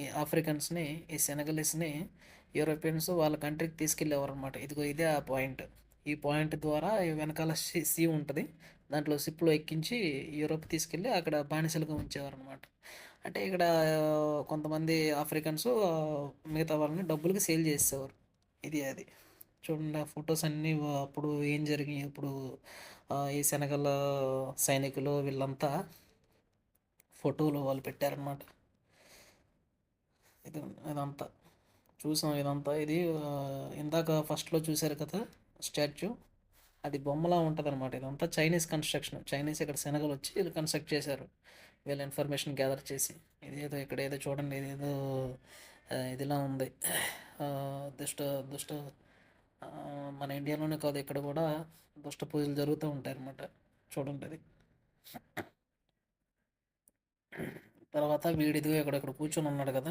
ఈ ఆఫ్రికన్స్‌ని, ఈ సెనగలీస్‌ని యూరోపియన్స్ వాళ్ళ కంట్రీకి తీసుకెళ్ళేవారనమాట. ఇదిగో ఇదే ఆ పాయింట్. ఈ పాయింట్ ద్వారా ఈ వెనకాల సీ ఉంటది. దాంట్లో షిప్‌లో ఎక్కించి యూరోప్ తీసుకెళ్ళి అక్కడ బానిసలుగా ఉంచేవారనమాట. అంటే ఇక్కడ కొంతమంది ఆఫ్రికన్స్ మిగతా వాళ్ళని డబ్బులకి సేల్ చేసేవారు. ఇది అది. చూడండి ఆ ఫొటోస్ అన్నీ అప్పుడు ఏం జరిగాయి, ఇప్పుడు ఈ సెనగల్ సైనికులు వీళ్ళంతా ఫోటోలు వాళ్ళు పెట్టారనమాట. ఇది ఇదంతా చూసాం ఇదంతా. ఇది ఇందాక ఫస్ట్‌లో చూసారు కదా స్టాచ్యూ. అది బొమ్మలా ఉంటదనమాట. ఇదంతా చైనీస్ కన్‌స్ట్రక్షన్. చైనీస్ ఇక్కడ శనగలొచ్చి ఈళ్ళు కన్‌స్ట్రక్ట్ చేశారు. వీళ్ళ ఇన్ఫర్మేషన్ గ్యాదర్ చేసి. ఇదేదో ఇక్కడేదో చూడండి ఇదేదో ఇదిలా ఉంది. దుష్ట దుష్ట మన ఇండియాలోనే కాదు ఇక్కడ గూడా దుష్ట పూజలు జరుగుతూ ఉంటాయన్నమాట. చూడండి అది. తర్వాత వీడిదిగో ఇక్కడక్కడ కూర్చొనున్నాడు గదా!